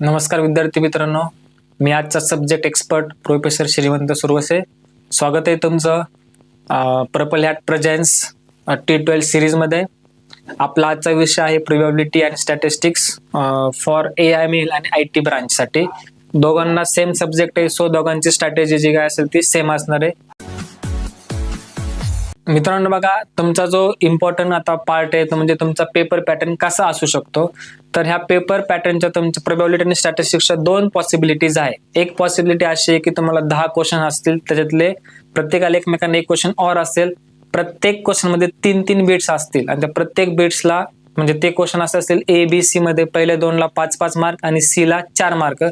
नमस्कार विद्यार्थी मित्रांनो, मी आजचा सब्जेक्ट एक्सपर्ट प्रोफेसर श्रीमंत सुरवसे. स्वागत आहे तुमचं पर्पल हॅट प्रेझेंस T12 सिरीजमध्ये. आपला आजचा विषय आहे probability and statistics for AIML आणि IT ब्रांचसाठी. दोघांना सेम सब्जेक्ट आहे, सो दोघांची स्ट्रॅटेजी जी काय असेल ती सेम असणार आहे. मित्रांनो बघा, तुमचा जो इम्पॉर्टंट आता पार्ट आहे तो म्हणजे तुमचा पेपर पॅटर्न कसा असू शकतो. तर ह्या पेपर पॅटर्नच्या तुमच्या प्रोबॅबिलिटी आणि स्टॅटिस्टिक्सच्या दोन पॉसिबिलिटीज आहे. एक पॉसिबिलिटी अशी आहे की तुम्हाला 10 क्वेश्चन असतील, त्याच्यातले प्रत्येकाला एकमेकांना एक क्वेश्चन और असेल. प्रत्येक क्वेश्चन मध्ये 3-3 बिट्स असतील आणि त्या प्रत्येक बिट्सला म्हणजे ते क्वेश्चन असे असतील ABC मध्ये पहिले 2ला 5-5 मार्क आणि C ला 4 मार्क,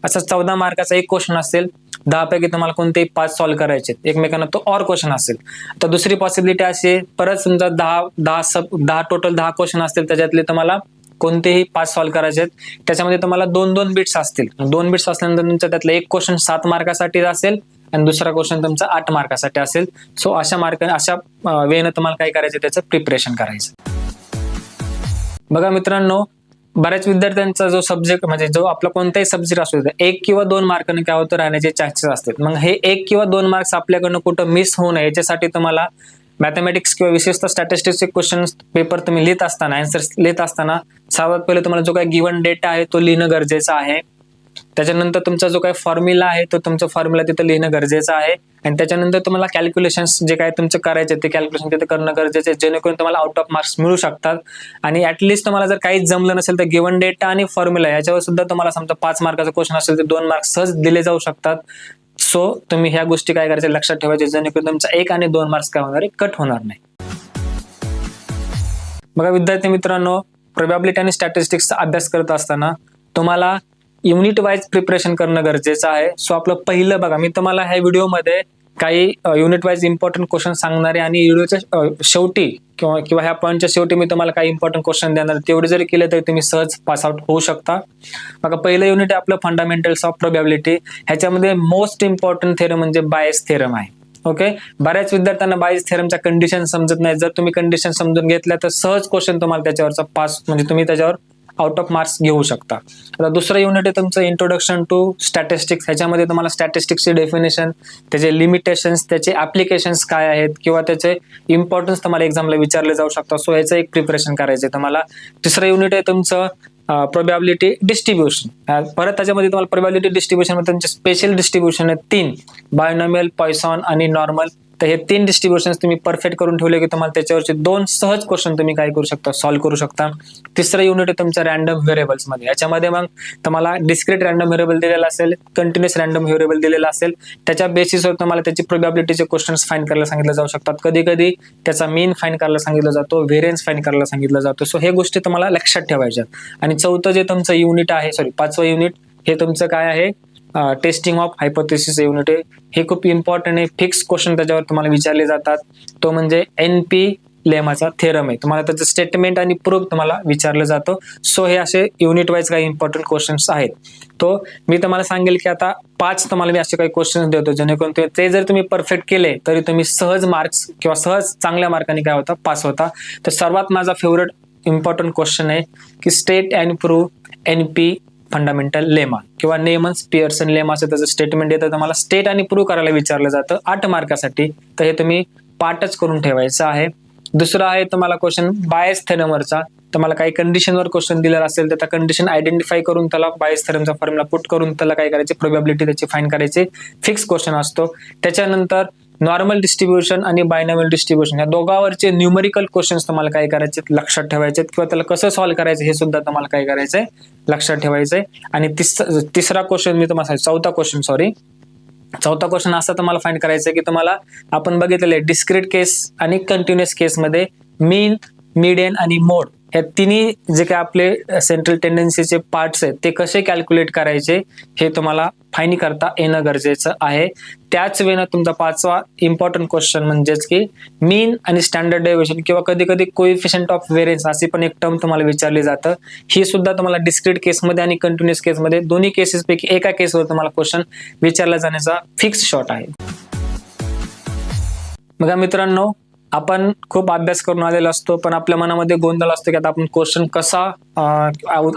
असं 14 मार्काचा एक क्वेश्चन असेल. 10 पैकी तुम्हाला कोणतेही 5 सॉल्व्ह करायचे, एकमेकांना तो और क्वेश्चन असेल. तर दुसरी पॉसिबिलिटी अशी आहे, परत समजा 10 टोटल 10 क्वेश्चन असतील, त्याच्यातले तुम्हाला कोणतेही 5 सॉल्व्ह करायचे आहेत. त्याच्यामध्ये तुम्हाला 2-2 बिट्स असतील. 2 बिट्स असल्यानंतर तुमचा त्यातला एक क्वेश्चन 7 मार्कासाठी असेल आणि दुसरा क्वेश्चन तुमचा 8 मार्कासाठी असेल. सो अशा वेळेनं तुम्हाला काय करायचं, त्याचं प्रिपरेशन करायचं. बघा मित्रांनो, बऱ्याच विद्यार्थ्यांचा जो सब्जेक्ट म्हणजे जो आपला कोणताही सब्जेक्ट असू दे, 1 किंवा 2 मार्काने काय होतं राहण्याचे चान्सेस असतात. मग हे 1 किंवा 2 मार्क्स आपल्याकडनं कुठं मिस होऊ नये याच्यासाठी तुम्हाला मॅथमॅटिक्स किंवा विशेषतः स्टॅटिस्टिक्सचे क्वेश्चन पेपर तुम्ही लिहित असताना, आन्सर्स लिहित असताना सर्वात पहिले तुम्हाला जो काही गिव्हन डेटा आहे तो लिहिणं गरजेचं आहे. त्याच्यानंतर तुमचा जो काही फॉर्म्युला आहे तो तुमचा फॉर्म्युला तिथं लिहिणं गरजेचं आहे. आणि त्याच्यानंतर तुम्हाला कॅल्क्युलेशन्स जे काय तुमचं करायचे ते कॅल्क्युलेशन तिथे करणं गरजेचं आहे, जेणेकरून तुम्हाला आउट ऑफ मार्क्स मिळू शकतात. आणि ऍटलिस्ट तुम्हाला जर काहीच जमलं नसेल तर गिव्हन डेटा आणि फॉर्म्युला याच्यावर सुद्धा तुम्हाला समजा 5 मार्काचा क्वेश्चन असेल तर 2 मार्क्स सहज दिले जाऊ शकतात. सो तुम्ही ह्या गोष्टी काय करायच्या लक्षात ठेवायचे, जेणेकरून तुमचा 1 आणि 2 मार्क्स काय होणार आहे, कट होणार नाही. बघा विद्यार्थी मित्रांनो, प्रोबॅबिलिटी आणि स्टॅटिस्टिक्सचा अभ्यास करत असताना तुम्हाला युनिट वाईज प्रिपरेशन करणं गरजेचं आहे. सो आपलं पहिलं बघा, मी तुम्हाला ह्या व्हिडिओमध्ये काही युनिट वाईज इम्पॉर्टंट क्वेश्चन सांगणार आहे आणि व्हिडिओच्या शेवटी किंवा ह्या पॉईंटच्या शेवटी मी तुम्हाला काही इम्पॉर्टंट क्वेश्चन देणार. तेवढे जरी केले तरी तुम्ही सहज पास आउट होऊ शकता. बघा पहिलं युनिट आहे आपलं फंडामेंटल्स ऑफ प्रोबॅबिलिटी. ह्याच्यामध्ये मोस्ट इम्पॉर्टंट थेरम म्हणजे बायस थेरम आहे. ओके, बऱ्याच विद्यार्थ्यांना बायस थेरमच्या कंडिशन समजत नाही. जर तुम्ही कंडिशन समजून घेतल्या तर सहज क्वेश्चन तुम्हाला त्याच्यावरचा पास म्हणजे तुम्ही त्याच्यावर आउट ऑफ मार्क्स घेऊ शकता. आता दुसरं युनिट आहे तुमचं इंट्रोडक्शन टू स्टॅटिस्टिक्स. ह्याच्यामध्ये तुम्हाला स्टॅटिस्टिक्सची डेफिनेशन, त्याचे लिमिटेशन्स, त्याचे ऍप्लिकेशन्स काय आहेत किंवा त्याचे इम्पॉर्टन्स तुम्हाला एक्झामला विचारले जाऊ शकतात. सो याचं एक प्रिपरेशन करायचं तुम्हाला. तिसरं युनिट आहे तुमचं प्रोबॅबिलिटी डिस्ट्रीब्युशन. परत त्याच्यामध्ये तुम्हाला प्रोबॅबिलिटी डिस्ट्रीब्युशन मध्ये तुमचे स्पेशल डिस्ट्रीब्युशन आहेत 3, बायनॉमियल, पॉइसन आणि नॉर्मल. तर हे 3 डिस्ट्रीब्युशन तुम्ही परफेक्ट करून ठेवले की तुम्हाला त्याच्यावरचे 2 सहज क्वेश्चन तुम्ही काय करू शकता, सॉल्व्ह करू शकता. तिसरं युनिट आहे तुमच्या रॅन्डम व्हेरिएबल्स मध्ये. याच्यामध्ये मग तुम्हाला डिस्क्रीट रॅन्डम व्हेरिएबल दिलेला असेल, कंटिन्युअस रॅन्डम व्हेरिएबल दिलेला असेल. त्याच्या बेसिसवर तुम्हाला त्याची प्रोबॅबिलिटीचे क्वेश्चन्स फाइंड करायला सांगितले जाऊ शकतात. कधी कधी त्याचा मीन फाइंड करायला सांगितलं जातो, व्हेरियन्स फाइंड करायला सांगितलं जातो. सो हे गोष्टी तुम्हाला लक्षात ठेवायच्या. आणि चौथं जे तुमचं युनिट आहे, 5वं युनिट हे तुमचं काय आहे, टेस्टिंग ऑफ हायपोथेसिस युनिट आहे. हे खूप इम्पॉर्टंट आहे. फिक्स क्वेश्चन त्याच्यावर तुम्हाला विचारले जातात. तो म्हणजे NP लेमाचा थेरम आहे. तुम्हाला त्याचं स्टेटमेंट आणि प्रूफ तुम्हाला विचारलं जातं. सो हे असे युनिट वाईज काही इम्पॉर्टंट क्वेश्चन्स आहेत. तो मी तुम्हाला सांगेल की आता 5 तुम्हाला मी असे काही क्वेश्चन्स देतो, जेणेकरून ते जर तुम्ही परफेक्ट केले तरी तुम्ही सहज मार्क्स किंवा सहज चांगल्या मार्काने काय होता, पास होता. तर सर्वात माझा फेवरेट इम्पॉर्टंट क्वेश्चन आहे की state and prove NP fundamental lemma किंवा नेमन्स पियर्सन लेमा असं त्याचं स्टेटमेंट येतं. तुम्हाला स्टेट आणि प्रूव्ह करायला विचारलं जातं 8 मार्कासाठी. तर हे तुम्ही पाठच करून ठेवायचं आहे. दुसरं आहे तुम्हाला क्वेश्चन बायस थेरमवरचा. तुम्हाला काही कंडिशनवर क्वेश्चन दिलेला असेल तर त्या कंडिशन आयडेंटिफाय करून त्याला बायस थेरमचा फॉर्म्युला पुट करून त्याला काय करायचे, प्रोबॅबिलिटी त्याची फाइंड करायची. फिक्स क्वेश्चन असतो. त्याच्यानंतर नॉर्मल डिस्ट्रीब्युशन आणि बायनॉमियल डिस्ट्रीब्युशन या दोघांवरचे न्यूमेरिकल क्वेश्चन्स तुम्हाला काय करायचे, लक्षात ठेवायचे किंवा त्याला कसं सॉल्व्ह करायचं हे सुद्धा तुम्हाला काय करायचंय, लक्षात ठेवायचंय. आणि तिसरा क्वेश्चन मी तुम्हाला चौथा क्वेश्चन असा तुम्हाला फाइंड करायचा की तुम्हाला आपण बघितलेले डिस्क्रीट केस आणि कंटिन्युअस केसमध्ये मीन, मीडियन आणि मोड हे तिन्ही जे काही आपले सेंट्रल टेंडन्सीचे पार्ट्स आहेत ते कसे कॅल्क्युलेट करायचे हे तुम्हाला फाइंड करता येणं गरजेचं आहे. त्याच वेळेला तुमचा 5वा इम्पॉर्टंट क्वेश्चन म्हणजेच की मीन आणि स्टँडर्ड डेव्हिएशन किंवा कधी कधी कोएफिशियंट ऑफ व्हेरियन्स अशी पण एक टर्म तुम्हाला विचारली जातं. ही सुद्धा तुम्हाला डिस्क्रीट केसमध्ये आणि कंटिन्युअस केसमध्ये दोन्ही केसेसपैकी एका केसवर तुम्हाला क्वेश्चन विचारला जाण्याचा फिक्स शॉट आहे. बघा मित्रांनो, आपण खूप अभ्यास करून आलेलो असतो, पण आपल्या मनामध्ये गोंधळ असतो की आता आपण क्वेश्चन कसा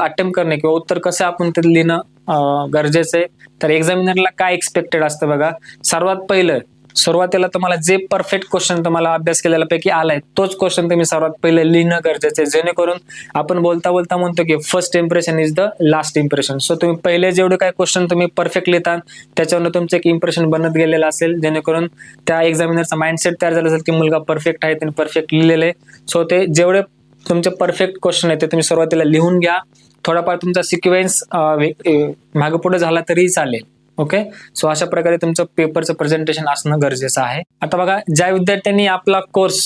अटेम्प्ट करणे किंवा उत्तर कसं आपण ते लिहिणं गरजेचं आहे. तर एक्झामिनरला काय एक्सपेक्टेड असतं बघा, सर्वात पहिलं सुरुवातीला तुम्हाला जे परफेक्ट क्वेश्चन तुम्हाला अभ्यास केलेल्या पैकी आलाय तोच क्वेश्चन तुम्ही सर्वात पहिले लिहिणं गरजेचं आहे, जेणेकरून आपण बोलता बोलता म्हणतो की first impression is the last impression. So तुम्ही पहिले जेवढे काही क्वेश्चन तुम्ही परफेक्ट लिहिता त्याच्यावर तुमचं एक इम्प्रेशन बनत गेलेलं असेल, जेणेकरून त्या एक्झामिनरचा माइंडसेट तयार झाला असेल की मुलगा परफेक्ट आहे, त्यांनी परफेक्ट लिहिलेलं आहे. सो ते जेवढे तुमचे परफेक्ट क्वेश्चन आहेत ते तुम्ही सुरुवातीला लिहून घ्या. थोडाफार तुमचा सिक्वेन्स मागे पुढे झाला तरीही चालेल. ओके, सो अशा प्रकारे तुमचं पेपरचं प्रेझेंटेशन असणं गरजेचं आहे. आता बघा, ज्या विद्यार्थ्यांनी आपला कोर्स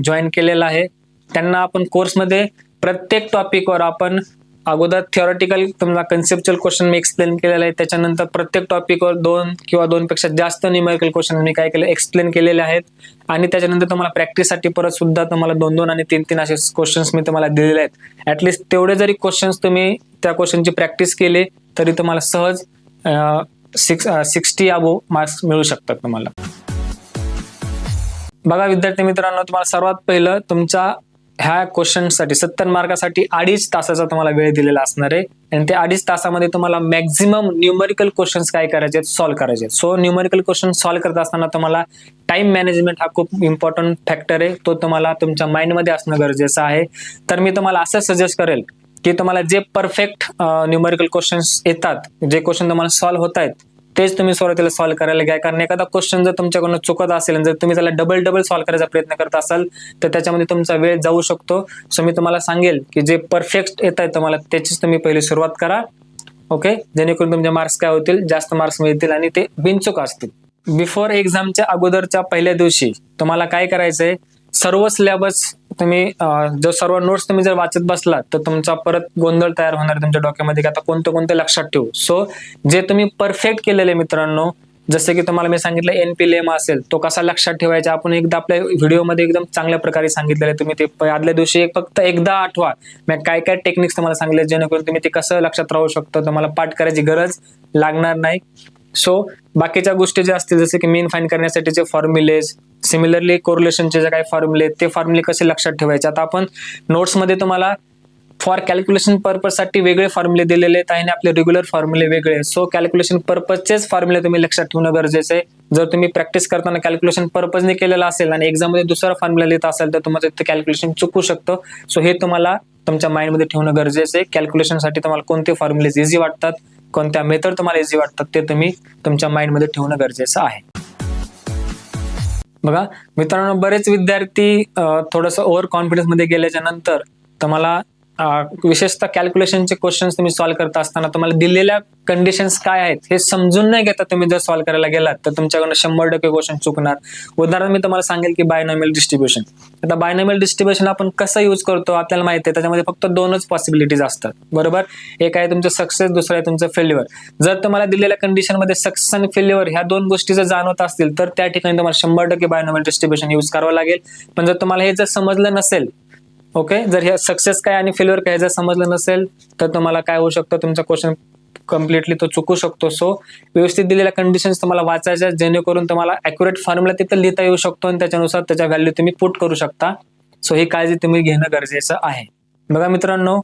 जॉईन केलेला आहे त्यांना आपण कोर्समध्ये प्रत्येक टॉपिकवर आपण अगोदर थिओरिटिकल तुम्हाला कन्सेप्च्युअल क्वेश्चन मी एक्सप्लेन केलेला आहे, त्याच्यानंतर प्रत्येक टॉपिकवर 2 किंवा 2 पेक्षा जास्त न्यूमेरिकल क्वेश्चन मी काय केलं एक्सप्लेन केलेले आहेत. आणि त्याच्यानंतर तुम्हाला प्रॅक्टिससाठी परत सुद्धा तुम्हाला 2-2 आणि 3-3 असे क्वेश्चन्स मी तुम्हाला दिलेले आहेत. ऍटलिस्ट तेवढे जरी क्वेश्चन्स तुम्ही त्या क्वेश्चनची प्रॅक्टिस केली तरी तुम्हाला सहज 60 अबोव मार्क्स मिळू शकतात तुम्हाला. बघा विद्यार्थी मित्रांनो, तुम्हाला सर्वात पहिलं तुमच्या ह्या क्वेश्चनसाठी 70 मार्कासाठी 2.5 तासाचा तुम्हाला वेळ दिलेला असणार आहे. आणि त्या 2.5 तासामध्ये तुम्हाला मॅक्झिमम न्यूमेरिकल क्वेश्चन्स काय करायचे आहेत, सॉल्व्ह करायचे आहेत. सो न्यूमेरिकल क्वेश्चन सॉल्व्ह करत असताना तुम्हाला टाइम मॅनेजमेंट हा खूप इम्पॉर्टंट फॅक्टर आहे, तो तुम्हाला तुमच्या माइंडमध्ये असणं गरजेचं आहे. तर मी तुम्हाला असं सजेस्ट करेल की तुम्हाला जे परफेक्ट न्यूमेरिकल क्वेश्चन्स येतात, जे क्वेश्चन तुम्हाला सॉल्व्ह होत आहेत तेच तुम्ही सुरुवातीला सॉल्व्ह करायला घ्या. कारण एखादा क्वेश्चन जर तुमच्याकडून चुकत असेल, जर तुम्ही त्याला डबल सॉल्व्ह करायचा प्रयत्न करत असाल तर त्याच्यामध्ये तुमचा वेळ जाऊ शकतो. सो मी तुम्हाला सांगेल की जे परफेक्ट येत आहे तुम्हाला त्याचीच तुम्ही पहिली सुरुवात करा. ओके, जेणेकरून तुमचे मार्क्स काय होतील, जास्त मार्क्स मिळतील आणि ते बिनचूक असतील. बिफोर एक्झामच्या अगोदरच्या पहिल्या दिवशी तुम्हाला काय करायचंय, सर्व सिलेबस तुम्ही जो सर्व नोट्स तुम्ही जर वाचत बसलात तर तुमचा परत गोंधळ तयार होणार तुमच्या डोक्यामध्ये की आता कोणते कोणते लक्षात ठेवू. सो जे तुम्ही परफेक्ट केलेले मित्रांनो, जसे की तुम्हाला मी सांगितलं NP लेमा असेल तो कसा लक्षात ठेवायचा, आपण एकदा आपल्या व्हिडिओमध्ये एकदम चांगल्या प्रकारे सांगितलेलं आहे. तुम्ही ते आदल्या दिवशी फक्त एकदा आठवा, मी काय काय टेक्निक्स तुम्हाला सांगितले जेणेकरून तुम्ही ते कसं लक्षात राहू शकतो, तुम्हाला पाठ करायची गरज लागणार नाही. सो बाकीच्या गोष्टी ज्या असतील जसे की मीन फाइंड करण्यासाठीचे फॉर्म्युलेज, सिमिलरली कोरिलेशनचे जे काही फॉर्म्युले ते फॉर्म्युले कसे लक्षात ठेवायचे. आता आपण नोट्समध्ये तुम्हाला फॉर कॅल्क्युलेशन पर्पजसाठी वेगळे फॉर्म्युले दिलेले आहेत आणि आपले रेग्युलर फॉर्म्युले वेगळे. सो कॅल्क्युलेशन पर्पजचेच फॉर्म्युले तुम्ही लक्षात ठेवणं गरजेचं आहे. जर तुम्ही प्रॅक्टिस करताना कॅल्क्युलेशन पर्पजने केलेला असेल आणि एक्झाममध्ये दुसरा फॉर्म्युला लिहित असेल तर तुमचं ते कॅल्क्युलेशन चुकू शकतं. सो हे तुम्हाला तुमच्या माइंडमध्ये ठेवणं गरजेचं आहे. कॅल्क्युलेशनसाठी तुम्हाला कोणते फॉर्म्युलेज इझी वाटतात, कोणत्या मेथड तुम्हाला इझी वाटतात ते तुम्ही तुमच्या माइंडमध्ये ठेवणं गरजेचं आहे. बघा मित्रांनो, बरेच विद्यार्थी थोडंसं ओव्हर कॉन्फिडन्स मध्ये गेल्याच्या नंतर तुम्हाला विशेषतः कॅल्क्युलेशनचे क्वेश्चन्स तुम्ही सॉल्व्ह करत असताना तुम्हाला दिलेल्या कंडिशन्स काय आहेत हे समजून नाही घेता तुम्ही जर सॉल्व्ह करायला गेलात तर तुमच्याकडून 100% क्वेश्चन चुकणार. उदाहरण मी तुम्हाला सांगेल की बायनॉमियल डिस्ट्रीब्युशन. आता बायनॉमियल डिस्ट्रीब्युशन आपण कसं यूज करतो आपल्याला माहिती आहे, त्याच्यामध्ये फक्त 2च पॉसिबिलिटीज असतात, बरोबर. एक आहे तुमचं सक्सेस, दुसरं आहे तुमचं फेल्युअर. जर तुम्हाला दिलेल्या कंडिशनमध्ये सक्सेस आणि फेल्युअर ह्या 2 गोष्टी जर जाणवत असतील तर त्या ठिकाणी तुम्हाला 100% बायनॉमियल डिस्ट्रीब्युशन यूज करावं लागेल. पण जर तुम्हाला हे जर समजलं नसेल, ओके, जर हे सक्सेस काय आणि फेल्युअर काय जर समजलं नसेल तर तुम्हाला काय होऊ शकतं, तुमचा क्वेश्चन कम्प्लिटली तो चुकू शकतो. सो व्यवस्थित दिलेल्या कंडिशन्स तुम्हाला वाचायच्या जेणेकरून तुम्हाला ॲक्युरेट फॉर्म्युला तिथं लिहिता येऊ शकतो आणि त्याच्यानुसार त्याच्या व्हॅल्यू तुम्ही पुट करू शकता. सो ही काळजी तुम्ही घेणं गरजेचं आहे. बघा मित्रांनो,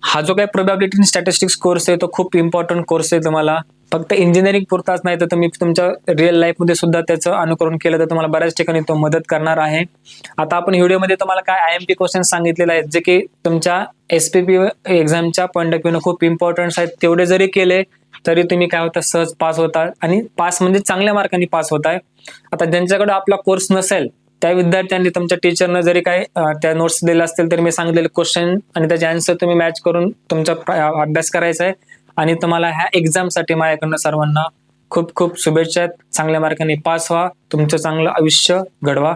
हा जो काही प्रोबॅबिलिटी इन स्टॅटिस्टिक्स कोर्स आहे तो खूप इम्पॉर्टंट कोर्स आहे. तुम्हाला फक्त इंजिनिअरिंग पुरताच नाही तर तुम्ही तुमच्या रिअल लाईफमध्ये सुद्धा त्याचं अनुकरण केलं तर तुम्हाला बऱ्याच ठिकाणी तो मदत करणार आहे. आता आपण व्हिडिओमध्ये तुम्हाला काय IMP क्वेश्चन सांगितलेले आहेत जे की तुमच्या SPP एक्झामच्या पॉईंट ऑफ व्ह्यूने खूप इम्पॉर्टंट आहेत. तेवढे जरी केले तरी तुम्ही काय होता, सहज पास होता आणि पास म्हणजे चांगल्या मार्कांनी पास होताय. आता ज्यांच्याकडे आपला कोर्स नसेल त्या विद्यार्थ्यांनी तुमच्या टीचरनं जरी काय त्या नोट्स दिले असतील तर मी सांगितलेले क्वेश्चन आणि त्याचे आन्सर तुम्ही मॅच करून तुमचा अभ्यास करायचा आहे. आणि तुम्हाला ह्या एक्झामसाठी माझ्याकडनं सर्वांना खूप खूप शुभेच्छा आहेत. चांगल्या मार्कांनी पास व्हा, तुमचं चांगलं आयुष्य घडवा.